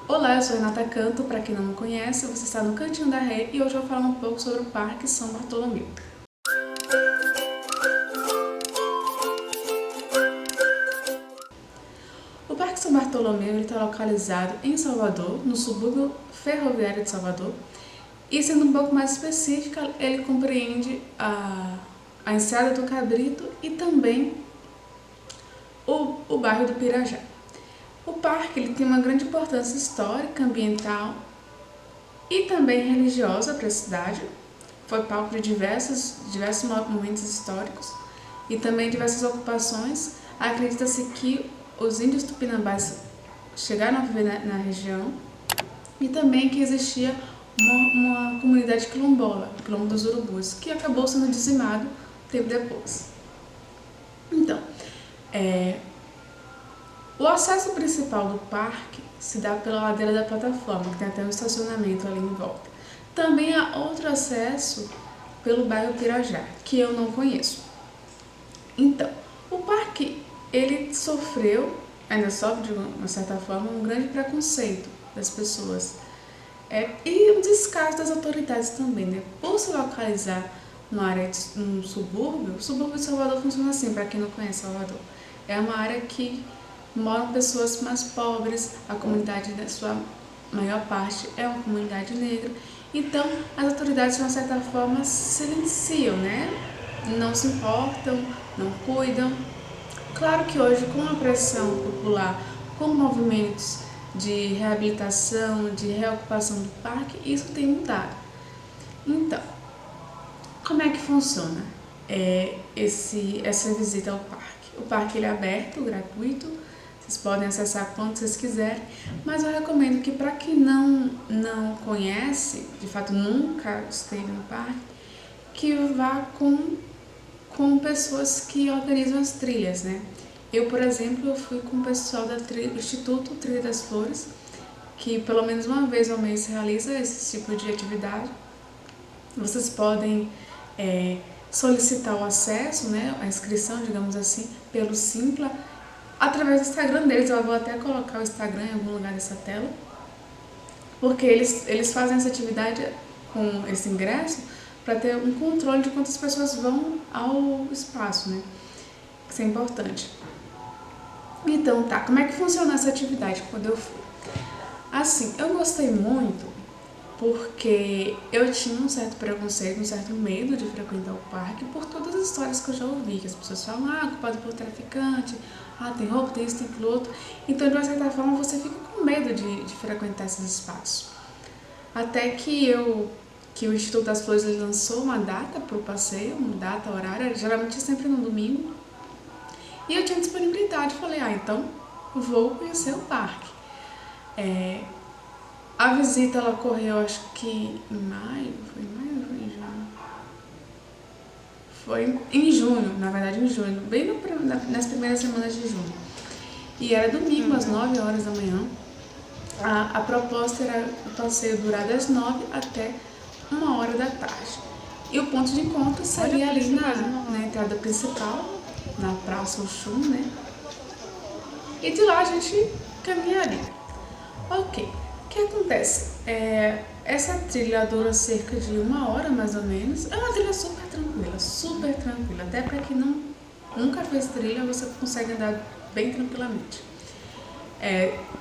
Olá, eu sou Renata Canto, para quem não me conhece, você está no Cantinho da Rê e hoje eu vou falar um pouco sobre o Parque São Bartolomeu. O Parque São Bartolomeu está localizado em Salvador, no subúrbio ferroviário de Salvador, e sendo um pouco mais específica, ele compreende a Enseada do Cabrito e também o bairro do Pirajá. O parque ele tem uma grande importância histórica, ambiental e também religiosa para a cidade. Foi palco de diversos momentos históricos e também diversas ocupações. Acredita-se que os índios tupinambás chegaram a viver na região e também que existia uma comunidade quilombola, o Quilombo dos Urubus, que acabou sendo dizimado tempo depois. Então, o acesso principal do parque se dá pela ladeira da plataforma, que tem até um estacionamento ali em volta. Também há outro acesso pelo bairro Pirajá, que eu não conheço. Então, o parque ele ainda sofre de uma certa forma, um grande preconceito das pessoas. E um descaso das autoridades também, né? Por se localizar num subúrbio, o subúrbio de Salvador funciona assim, para quem não conhece Salvador. É uma área que moram pessoas mais pobres, a comunidade, da sua maior parte, é uma comunidade negra. Então, as autoridades, de uma certa forma, silenciam, né? Não se importam, não cuidam. Claro que hoje, com a pressão popular, com movimentos de reabilitação, de reocupação do parque, isso tem mudado. Então, como é que funciona essa visita ao parque? O parque ele é aberto, gratuito, vocês podem acessar quando vocês quiserem, mas eu recomendo que para quem não conhece, de fato nunca esteve no parque, que vá com pessoas que organizam as trilhas, né? Eu, por exemplo, fui com o pessoal do Instituto Trilha das Flores, que pelo menos uma vez ao mês realiza esse tipo de atividade. Vocês podem solicitar o acesso, né, a inscrição, digamos assim, pelo Simpla, através do Instagram deles. Eu vou até colocar o Instagram em algum lugar dessa tela, porque eles fazem essa atividade com esse ingresso para ter um controle de quantas pessoas vão ao espaço, né? Isso é importante. Então, tá, como é que funciona essa atividade quando eu fui? Assim, eu gostei muito porque eu tinha um certo preconceito, um certo medo de frequentar o parque por todas as histórias que eu já ouvi, que as pessoas falam, culpado por traficante, tem roubo, tem isso, tem aquilo outro. Então, de uma certa forma, você fica com medo de frequentar esses espaços. Até que o Instituto das Flores lançou uma data para o passeio, uma data, horária, geralmente é sempre no domingo, e eu tinha disponibilidade, falei, então vou conhecer o parque. A visita ela ocorreu, acho que em maio, foi em junho? Foi em junho, na verdade em junho, bem nas primeiras semanas de junho. E era domingo, às 9 horas da manhã. A proposta era o passeio durar das 9 até 1 hora da tarde. E o ponto de encontro seria ali na entrada principal, na Praça Oxum, né? E de lá a gente caminharia. Ok, o que acontece? Essa trilha dura cerca de 1 hora, mais ou menos. É uma trilha super tranquila. Até para quem nunca fez trilha, você consegue andar bem tranquilamente.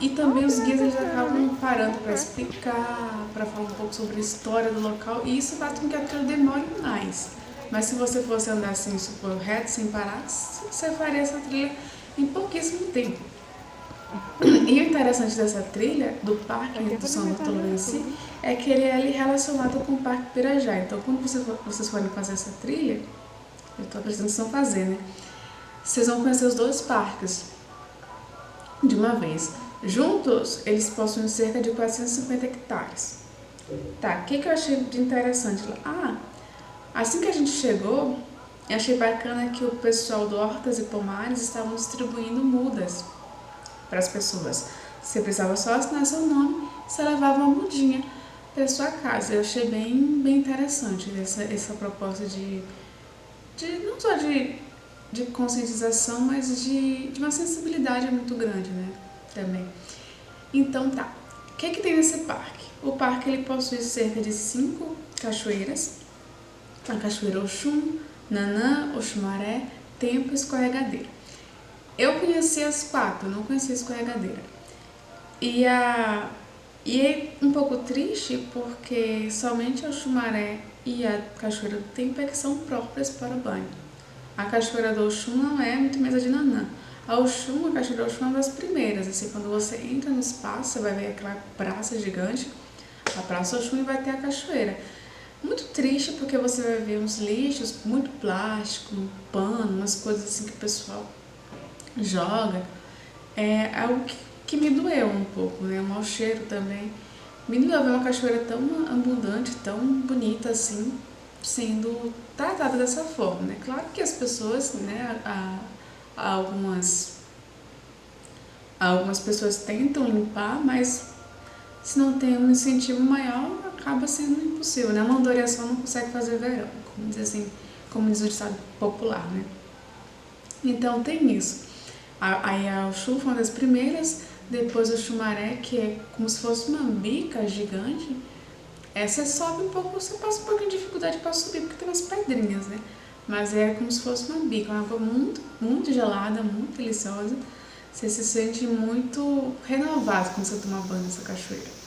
E também os guias eles acabam parando para explicar, para falar um pouco sobre a história do local, e isso faz com que a trilha demore mais. Mas se você fosse andar assim, super reto, sem parar, você faria essa trilha em pouquíssimo tempo. E o interessante dessa trilha, do parque do São Bartolomeu em si, é que ele é relacionado com o Parque Pirajá. Então, quando vocês forem fazer essa trilha, eu estou acreditando que vocês vão fazer, né? Vocês vão conhecer os dois parques de uma vez. Juntos, eles possuem cerca de 450 hectares. Tá, o que eu achei de interessante lá? Assim que a gente chegou, eu achei bacana que o pessoal do Hortas e Pomares estavam distribuindo mudas para as pessoas. Você precisava só assinar seu nome, você levava uma mudinha para sua casa. Eu achei bem interessante essa proposta de não só de conscientização, mas de uma sensibilidade muito grande, né? Também. Então tá. que tem nesse parque? O parque ele possui cerca de 5 cachoeiras. A Cachoeira Oxum, Nanã, Oxumaré, Tempo e Escorregadeira. Eu conheci as 4, não conheci a Escorregadeira. E é um pouco triste porque somente a Oxumaré e a Cachoeira do Tempo é que são próprias para o banho. A Cachoeira do Oxum não é, muito menos a de Nanã. A Cachoeira do Oxum é uma das primeiras, assim, quando você entra no espaço, você vai ver aquela praça gigante, a Praça Oxum, e vai ter a cachoeira. Muito triste porque você vai ver uns lixos, muito plástico, um pano, umas coisas assim que o pessoal joga. É algo que me doeu um pouco, né? O mau cheiro também. Me doeu ver uma cachoeira tão abundante, tão bonita assim, sendo tratada dessa forma, né? Claro que as pessoas, né, algumas pessoas tentam limpar, mas se não tem um incentivo maior, acaba sendo impossível, né? A mão de só não consegue fazer verão, como diz o ditado popular, né? Então tem isso. Aí a Oxum foi uma das primeiras, depois o Xumaré, que é como se fosse uma bica gigante. Essa sobe um pouco, você passa um pouquinho de dificuldade para subir, porque tem umas pedrinhas, né? Mas é como se fosse uma bica, uma água muito, muito gelada, muito deliciosa. Você se sente muito renovado quando você toma banho nessa cachoeira.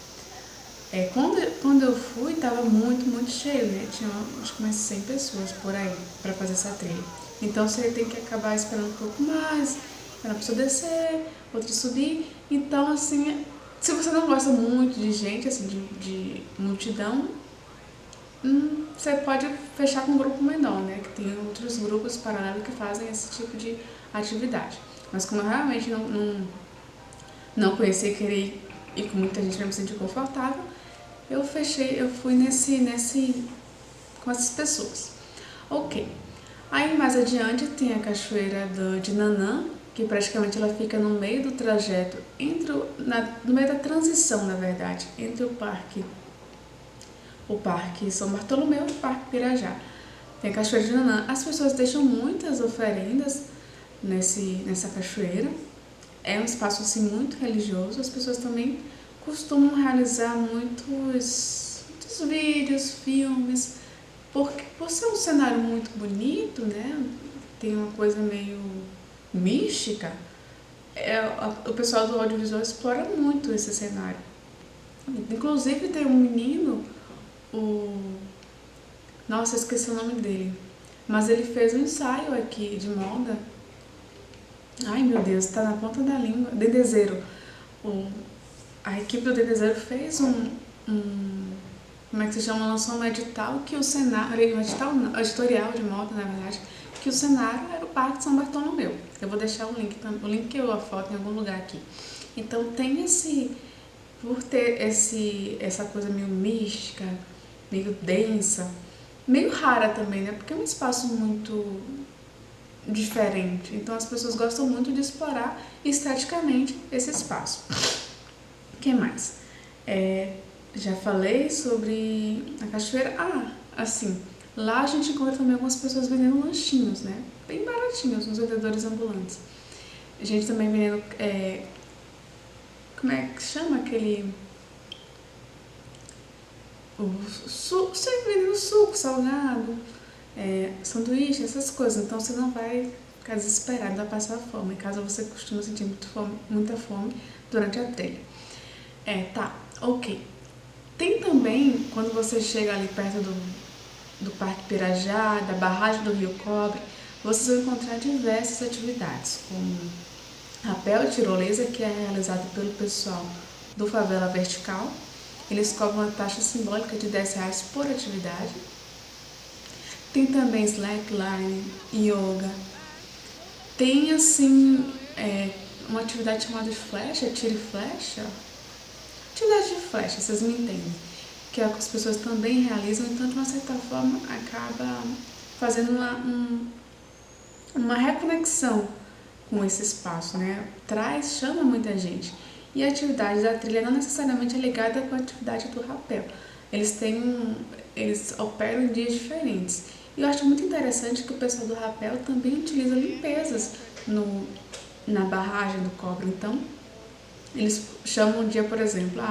Quando eu fui, estava muito, muito cheio, né? Tinha acho que umas 100 pessoas por aí para fazer essa trilha. Então você tem que acabar esperando um pouco mais, para a pessoa descer, outra subir. Então, assim, se você não gosta muito de gente, assim, de multidão, você pode fechar com um grupo menor, né? Que tem outros grupos paralelos que fazem esse tipo de atividade. Mas como eu realmente não conhecia, queria ir com muita gente, não me senti confortável, eu fui com essas pessoas. Ok. Aí mais adiante tem a cachoeira de Nanã, que praticamente ela fica no meio do trajeto, no meio da transição, na verdade, entre o Parque São Bartolomeu e o Parque Pirajá. Tem a cachoeira de Nanã. As pessoas deixam muitas oferendas nessa cachoeira. É um espaço assim muito religioso. As pessoas também costumam realizar muitos vídeos, filmes, porque por ser um cenário muito bonito, né? Tem uma coisa meio mística. O pessoal do audiovisual explora muito esse cenário. Inclusive tem um menino, nossa, esqueci o nome dele, mas ele fez um ensaio aqui de moda. Ai meu Deus, tá na ponta da língua. Dedezeiro. A equipe do Dedezeiro fez como é que se chama? Lançou um edital que o cenário, editorial de moda, na verdade, que o cenário era o Parque de São Bartolomeu. Eu vou deixar o link que eu a foto em algum lugar aqui. Então tem por ter essa coisa meio mística, meio densa, meio rara também, né? Porque é um espaço muito diferente. Então as pessoas gostam muito de explorar esteticamente esse espaço. O que mais? Já falei sobre a cachoeira. Assim, lá a gente encontra também algumas pessoas vendendo lanchinhos, né? Bem baratinhos, nos vendedores ambulantes. A gente também vendendo, como é que chama aquele... vendendo suco, salgado, sanduíche, essas coisas. Então você não vai ficar desesperado, vai passar fome, caso você costuma sentir muita fome durante a trilha. Tá, ok. Tem também, quando você chega ali perto do Parque Pirajá, da barragem do Rio Cobre, vocês vão encontrar diversas atividades, como rapel e tirolesa, que é realizado pelo pessoal do Favela Vertical. Eles cobram uma taxa simbólica de R$10 por atividade. Tem também slackline, yoga. Tem, assim, uma atividade chamada de flecha, tiro e flecha. Atividade de flecha, vocês me entendem. Que é o que as pessoas também realizam, então, de uma certa forma, acaba fazendo uma reconexão com esse espaço, né? Chama muita gente. E a atividade da trilha não necessariamente é ligada com a atividade do rapel. Eles operam em dias diferentes. E eu acho muito interessante que o pessoal do rapel também utiliza limpezas na barragem do Cobre. Então, Eles chamam um dia, por exemplo,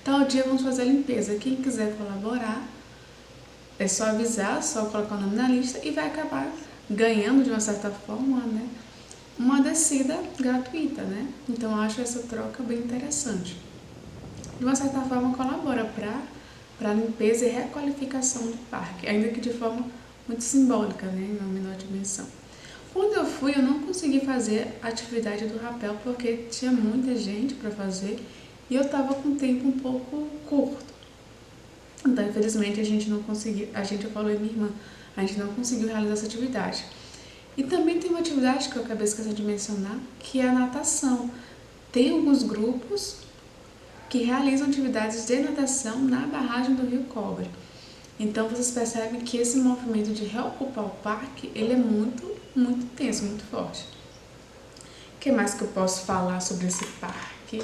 tal dia vamos fazer a limpeza. Quem quiser colaborar, é só avisar, só colocar o nome na lista e vai acabar ganhando, de uma certa forma, né, uma descida gratuita, né? Então eu acho essa troca bem interessante. De uma certa forma colabora para a limpeza e requalificação do parque, ainda que de forma muito simbólica, né, em uma menor dimensão. Quando eu fui, eu não consegui fazer a atividade do rapel porque tinha muita gente para fazer e eu estava com o tempo um pouco curto. Então, infelizmente, a gente não conseguiu, eu falei minha irmã, a gente não conseguiu realizar essa atividade. E também tem uma atividade que eu acabei esquecendo de mencionar, que é a natação. Tem alguns grupos que realizam atividades de natação na barragem do Rio Cobre. Então vocês percebem que esse movimento de reocupar o parque, ele é muito, muito intenso, muito forte. O que mais que eu posso falar sobre esse parque?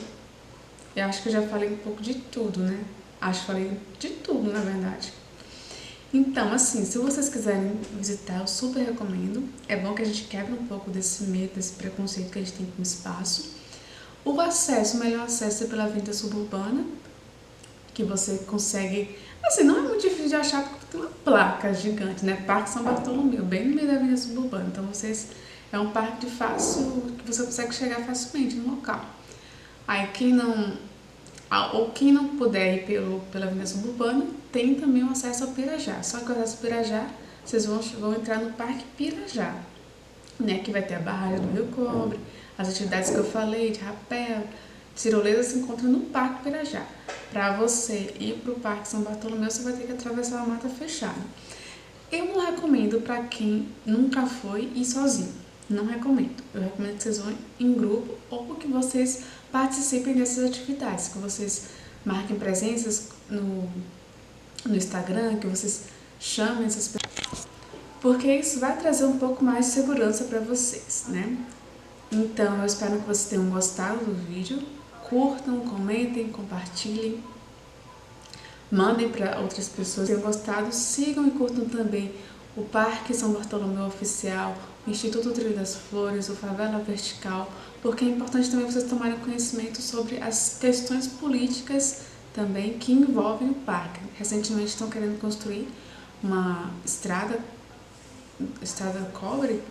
Eu acho que eu já falei um pouco de tudo, né? Acho que falei de tudo, na verdade. Então, assim, se vocês quiserem visitar, eu super recomendo. É bom que a gente quebre um pouco desse medo, desse preconceito que a gente tem com o espaço. O acesso, o melhor acesso é pela avenida suburbana, que você consegue... Assim, não é muito difícil de achar porque tem uma placa gigante, né? Parque São Bartolomeu, bem no meio da avenida suburbana. Então, é um parque de fácil, que você consegue chegar facilmente no local. Aí, quem não puder ir pela avenida suburbana, tem também o acesso ao Pirajá. Só que o acesso ao Pirajá, vocês vão entrar no Parque Pirajá, né? Que vai ter a barragem do Rio Cobre, as atividades que eu falei, de rapel, tirolesa, se encontra no Parque Pirajá. Para você ir para o Parque São Bartolomeu, você vai ter que atravessar uma mata fechada. Eu não recomendo para quem nunca foi ir sozinho. Não recomendo. Eu recomendo que vocês vão em grupo ou que vocês participem dessas atividades, que vocês marquem presenças no Instagram, que vocês chamem essas pessoas, porque isso vai trazer um pouco mais de segurança para vocês, né? Então, eu espero que vocês tenham gostado do vídeo. Curtam, comentem, compartilhem, mandem para outras pessoas que tenham gostado. Sigam e curtam também o Parque São Bartolomeu Oficial, o Instituto Trilho das Flores, o Favela Vertical, porque é importante também vocês tomarem conhecimento sobre as questões políticas também que envolvem o parque. Recentemente estão querendo construir uma estrada cobre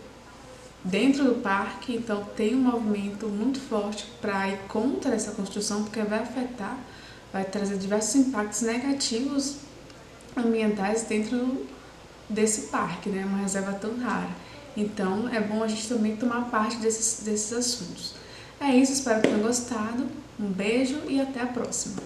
dentro do parque, então tem um movimento muito forte para ir contra essa construção, porque vai trazer diversos impactos negativos ambientais dentro desse parque, né? Uma reserva tão rara. Então é bom a gente também tomar parte desses assuntos. É isso, espero que tenham gostado. Um beijo e até a próxima!